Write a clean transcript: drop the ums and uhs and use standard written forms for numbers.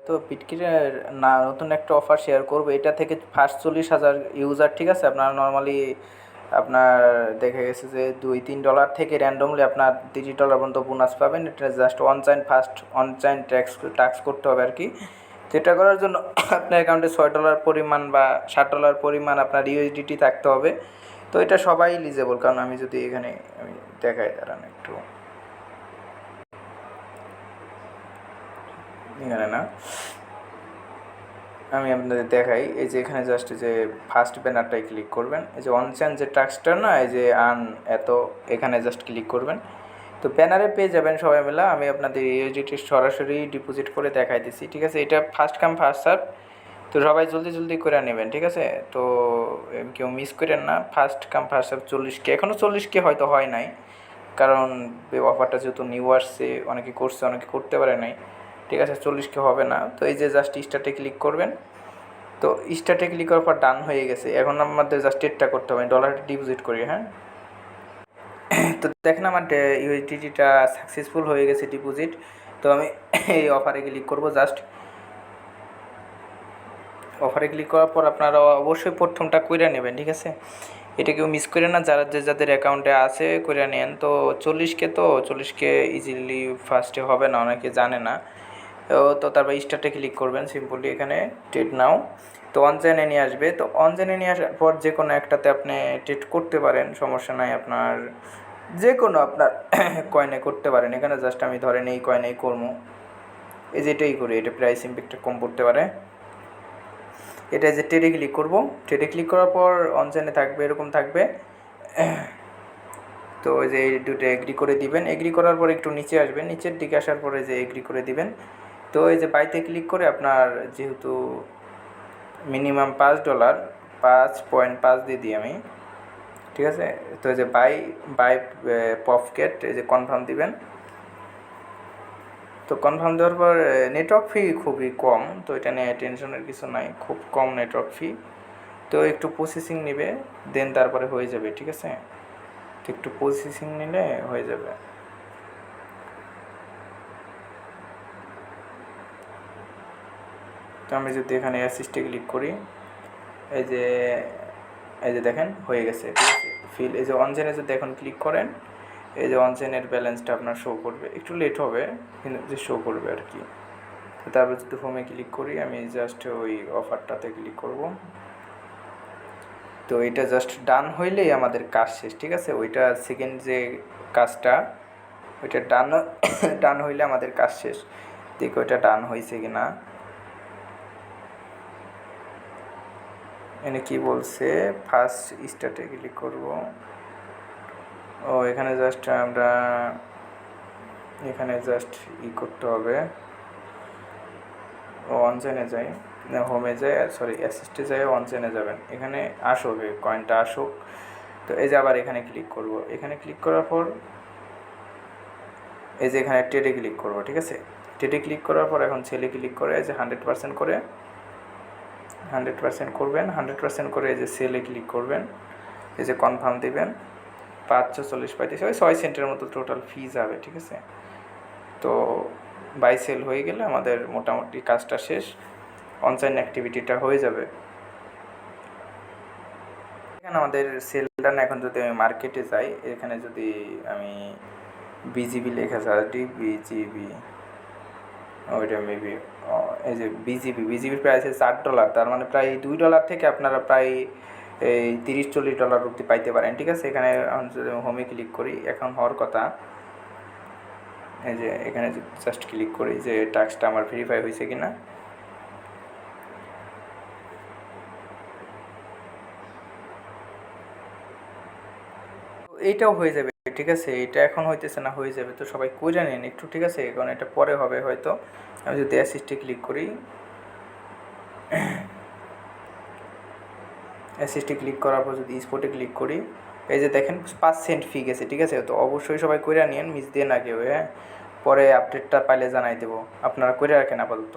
তো বিটকিটের না নতুন একটা অফার শেয়ার করবো, এটা থেকে ফার্স্ট 40,000 ইউজার, ঠিক আছে, আপনার নর্মালি আপনার দেখা গেছে যে $2-3 থেকে র্যান্ডমলি আপনার $30 পর্যন্ত বোনাস পাবেন। এটা জাস্ট অনচাইন ট্যাক্স করতে হবে আর কি। যেটা করার জন্য আপনার অ্যাকাউন্টে $6 পরিমাণ বা $60 পরিমাণ আপনার ইউএসডিটি থাকতে হবে। তো এটা সবাই এলিজেবল, কারণ আমি যদি এখানে আমি দেখাই, দাঁড়ান একটু, এখানে না, আমি আপনাদের দেখাই। এই যে এখানে জাস্ট যে ফার্স্ট ব্যানারটাই ক্লিক করবেন, এই যে অনচাইন যে টাস্কটা না, এই যে এত, এখানে জাস্ট ক্লিক করবেন। তো ব্যানারে পেয়ে যাবেন সবাই মিলে। আমি আপনাদের ইউএসডিটি সরাসরি ডিপোজিট করে দেখাই দিচ্ছি, ঠিক আছে। এটা ফার্স্ট কাম ফার্স্ট সার্ভ, তো সবাই জলদি জলদি করে নেবেন, ঠিক আছে। তো কেউ মিস করেন না, first come first serve. 40K, এখনও 40K হয়তো হয় নাই, কারণ অফারটা যেহেতু নিউ আসছে, অনেকে করছে অনেকে করতে পারে নাই, ঠিক আছে। 40K হবে না। তো এই যে জাস্ট স্টার্টে ক্লিক করবেন। তো স্টার্টে ক্লিক করার পর ডান হয়ে গেছে। এখন আমাদের জাস্ট ট্রেডটা করতে হবে, ডলারটা ডিপোজিট করি, হ্যাঁ। তো দেখেন আমার ইউএসডিটিটা সাকসেসফুল হয়ে গেছে ডিপোজিট। তো আমি এই অফারে ক্লিক করব। জাস্ট অফারে ক্লিক করার পর আপনারা অবশ্যই প্রথমটা কইরা নেবেন, ঠিক আছে। এটা কেউ মিস করে না, যাদের অ্যাকাউন্টে আছে কইরা নেন। তো 40K, তো 40K ইজিলি ফার্স্টে হবে না, অনেকে জানে না। তো তারপর স্টার্টে ক্লিক করবেন সিম্পলি, এখানে ট্রেড নাও। তো অনচাইনে নিয়ে আসবে। তো অনচাইনে নিয়ে আসার পর যে কোনো একটাতে আপনি ট্রেড করতে পারেন, সমস্যা নাই। আপনার যে কোনো আপনার কয়েনে করতে পারেন। এখানে জাস্ট আমি ধরেন এই কয়েনেই করবো, এই যেটাই করি, এটা প্রাইস ইম্প্যাক্টটা কম পড়তে পারে। এটা যে ট্রেডে ক্লিক করব, ট্রেডে ক্লিক করার পর অনচাইনে থাকবে, এরকম থাকবে। তো ওই যে দুটো এগ্রি করে দিবেন। এগ্রি করার পর একটু নিচে আসবেন, নিচের দিকে আসার পরে যে এগ্রি করে দিবেন। তো এই যে বাইতে ক্লিক করে আপনার যেহেতু মিনিমাম $5, 5.5 দিয়ে দিই আমি, ঠিক আছে। তো এই যে বাই পফকেট, এই যে কনফার্ম দিবেন। তো কনফার্ম দেওয়ার পর নেটওয়ার্ক ফি খুবই কম, তো এটা নিয়ে টেনশনের কিছু নাই, খুব কম নেটওয়ার্ক ফি। তো একটু প্রসেসিং নেবে, দেন তারপরে হয়ে যাবে, ঠিক আছে। তো একটু প্রসেসিং নিলে হয়ে যাবে। তো আমি যদি এখানে অ্যাসিস্টে ক্লিক করি, এই যে দেখেন হয়ে গেছে, ঠিক আছে। এই যে অনচেনে যদি এখন ক্লিক করেন, এই যে অনচেনের ব্যালেন্সটা আপনার শো করবে, একটু লেট হবে কিন্তু যে শো করবে আর কি। তো তারপর যদি হোমে ক্লিক করি, আমি জাস্ট ওই অফারটাতে ক্লিক করব। তো এটা জাস্ট ডান হইলেই আমাদের কাজ শেষ, ঠিক আছে। ওইটা সেকেন্ড যে কাজটা, ওইটা ডান হইলে আমাদের কাজ শেষ। দেখো ওইটা ডান হয়েছে কি না। এখানে কি বলছে, ফার্স্ট স্টার্টে ক্লিক করব। ও এখানে জাস্ট আমরা এখানে জাস্ট করতে হবে। ও অনচাইনে যাই, না হোমে যাই, সরি অ্যাসিস্টে যাই, অনচাইনে যাবেন। এখানে আসুক, কয়েনটা আসুক। তো এই যে আবার এখানে ক্লিক করব। এখানে ক্লিক করার পর এই যে এখানে ট্রেডে ক্লিক করব, ঠিক আছে। ট্রেডে ক্লিক করার পর এখন ছেলে ক্লিক করে এই যে 100% করে 100% করবেন। 100% করে এই যে সেলে ক্লিক করবেন, এই যে কনফার্ম দিবেন। 540 ওই 6 সেন্টের মতো টোটাল ফি যাবে, ঠিক আছে। তো বাই সেল হয়ে গেলে আমাদের মোটামুটি কাজটা শেষ, অনচাইন অ্যাক্টিভিটিটা হয়ে যাবে। এখানে আমাদের সেলটা না, এখন যদি আমি মার্কেটে যাই, এখানে যদি আমি বিজিবি লেখা আছে, বিজিবি, ওইটা মেবি এই যে বিজিবির প্রাইস আছে $8, তার মানে প্রায় $2 থেকে আপনারা প্রায় এই $30-40 অবধি পাইতে পারেন, ঠিক আছে। এখানে যদি হোমে ক্লিক করি, এখন হওয়ার কথা, এই যে এখানে জাস্ট ক্লিক করি যে টাস্কটা আমার ভেরিফাই হয়েছে কিনা। এইটাও হয়ে যাবে, ঠিক আছে। এটা এখন হইতেছে না, হয়ে যাবে। তো সবাই কইরা নিন একটু, ঠিক আছে, কারণ এটা পরে হবে হয়তো। আমি যদি অ্যাসিস্টে ক্লিক করি, অ্যাসিস্টে ক্লিক করার পর যদি স্পটে ক্লিক করি, এই যে দেখেন 5 সেন্ট ফি গেছে, ঠিক আছে। তো অবশ্যই সবাই কইরা নিন, মিস দিয়ে না কেউ, হ্যাঁ। পরে আপডেটটা পাইলে জানাই দেবো, আপনারা কইরা রাখেন আপাতত।